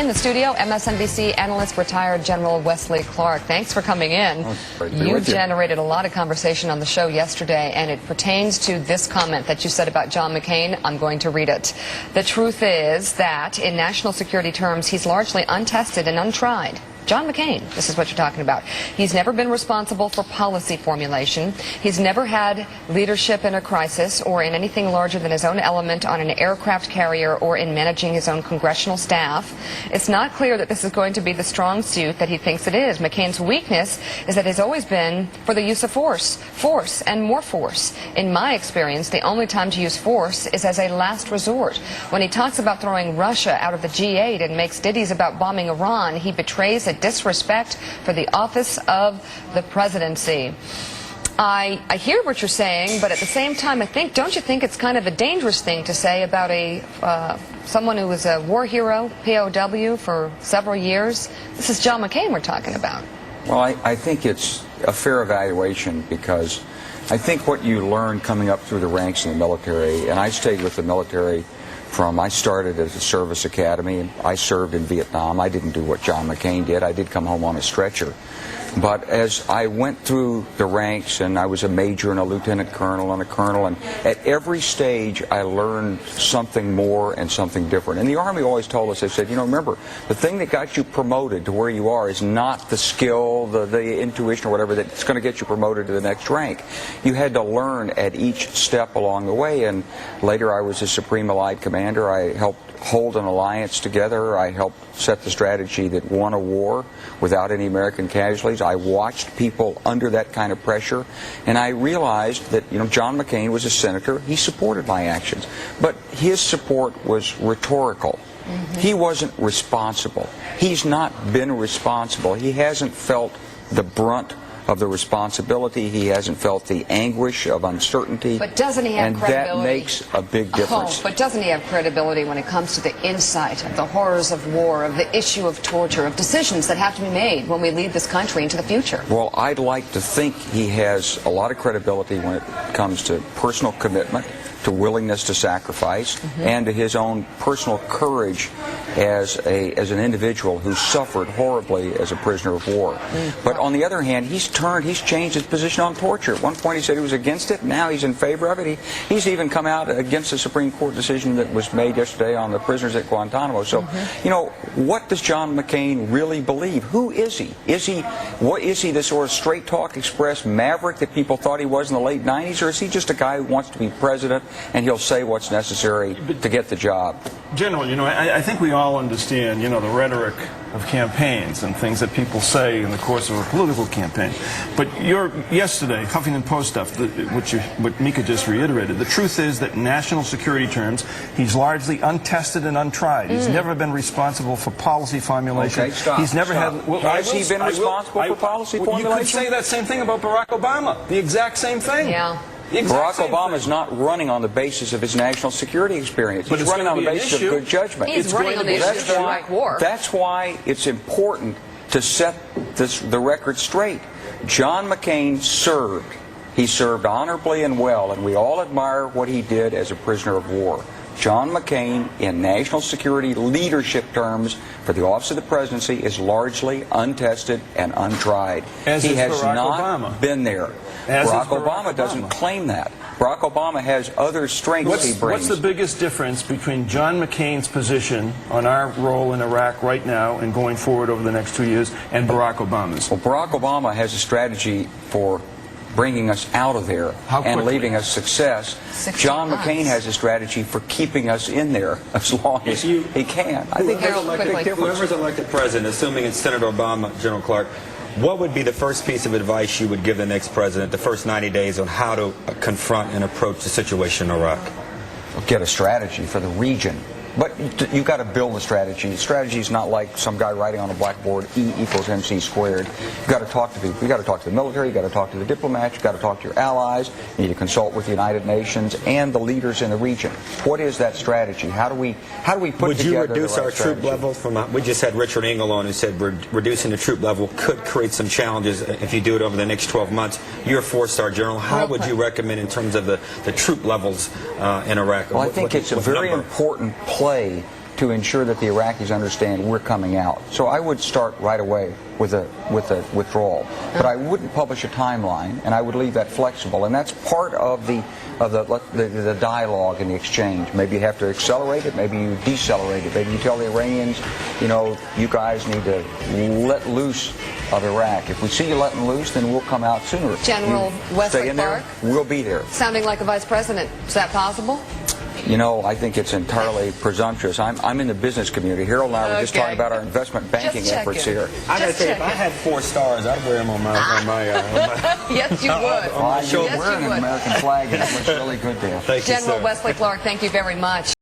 In the studio, MSNBC analyst, retired General Wesley Clarke. Thanks for coming in. You generated a lot of conversation on the show yesterday, and it pertains to this comment that you said about John McCain. I'm going to read it. The truth is that, in national security terms, he's largely untested and untried. John McCain, this is what you're talking about. He's never been responsible for policy formulation. He's never had leadership in a crisis or in anything larger than his own element on an aircraft carrier or in managing his own congressional staff. It's not clear that this is going to be the strong suit that he thinks it is. McCain's weakness is that it's always been for the use of force, and more force. In my experience, the only time to use force is as a last resort. When he talks about throwing Russia out of the G8 and makes ditties about bombing Iran, he betrays a disrespect for the office of the presidency. I hear what you're saying, but at the same time, don't you think it's kind of a dangerous thing to say about someone who was a war hero, POW, for several years? This is John McCain we're talking about. Well, I think it's a fair evaluation, because I think what you learn coming up through the ranks in the military, and I stayed with the military I started as a service academy, and I served in Vietnam. I didn't do what John McCain did. I did come home on a stretcher. But as I went through the ranks, and I was a major and a lieutenant colonel and a colonel, and at every stage I learned something more and something different. And the Army always told us, they said, you know, remember, the thing that got you promoted to where you are is not the skill, the intuition or whatever that's going to get you promoted to the next rank. You had to learn at each step along the way. And later I was a Supreme Allied Commander. I helped hold an alliance together. I helped set the strategy that won a war without any American casualties. I watched people under that kind of pressure, and I realized that, you know, John McCain was a senator. He supported my actions, but his support was rhetorical. He wasn't responsible. He's not been responsible. He hasn't felt the brunt of the responsibility. He hasn't felt the anguish of uncertainty. But doesn't he have credibility? And that makes a big difference. Oh, but doesn't he have credibility when it comes to the insight of the horrors of war, of the issue of torture, of decisions that have to be made when we lead this country into the future? Well, I'd like to think he has a lot of credibility when it comes to personal commitment, to willingness to sacrifice, and to his own personal courage as an individual who suffered horribly as a prisoner of war. But on the other hand, he's changed his position on torture. At one point he said he was against it. Now he's in favor of it. He's even come out against the Supreme Court decision that was made yesterday on the prisoners at Guantanamo. So, you know, what does John McCain really believe? Who is he? Is he the sort of straight talk express maverick that people thought he was in the late 90s, or is he just a guy who wants to be president and he'll say what's necessary to get the job? General, you know, I think we all understand, you know, the rhetoric of campaigns and things that people say in the course of a political campaign. But yesterday, Huffington Post stuff, what Mika just reiterated, the truth is that in national security terms, he's largely untested and untried. He's never been responsible for policy formulation. Okay, stop. He's never had. Well, has he been responsible for policy formulation? You could say that same thing about Barack Obama. The exact same thing. Yeah. Barack Obama is not running on the basis of his national security experience. He's running on the basis of good judgment. He's running on the issue of the Iraq War. That's why it's important to set the record straight. John McCain served. He served honorably and well, and we all admire what he did as a prisoner of war. John McCain, in national security leadership terms for the office of the presidency, is largely untested and untried. He has not been there. Barack Obama doesn't claim that. Barack Obama has other strengths he brings. What's the biggest difference between John McCain's position on our role in Iraq right now and going forward over the next 2 years and Barack Obama's? Well, Barack Obama has a strategy for bringing us out of there and leaving us success. John McCain has a strategy for keeping us in there as long as he can. I think there's a big difference. Whoever's elected president, assuming it's Senator Obama, General Clarke, what would be the first piece of advice you would give the next president the first 90 days on how to confront and approach the situation in Iraq? Get a strategy for the region. But you've got to build a strategy. Strategy is not like some guy writing on a blackboard, E equals MC squared. You've got to talk to people. You've got to talk to the military. You've got to talk to the diplomats. You've got to talk to your allies. You need to consult with the United Nations and the leaders in the region. What is that strategy? How do we put together the right strategy? Would you reduce our troop level from? We just had Richard Engel on who said reducing the troop level could create some challenges if you do it over the next 12 months. You're a four-star general. How would you recommend in terms of the troop levels in Iraq? Well, I think it's a very important play to ensure that the Iraqis understand we're coming out. So I would start right away with a withdrawal, but I wouldn't publish a timeline, and I would leave that flexible. And that's part of the dialogue and the exchange. Maybe you have to accelerate it, maybe you decelerate it, maybe you tell the Iranians, you know, you guys need to let loose of Iraq. If we see you letting loose, then we'll come out sooner. General Wesley Stay in there, Clarke, we'll be there. sounding like a vice president. Is that possible? You know, I think it's entirely presumptuous. I'm in the business community. Harold and I were just talking about our investment banking efforts here. I gotta say, if I had 4 stars, I'd wear them on my Yes, you would. Well, Yes, you're wearing you an would. American flag, and it looks really good there. Thank you, General sir. Wesley Clarke, thank you very much.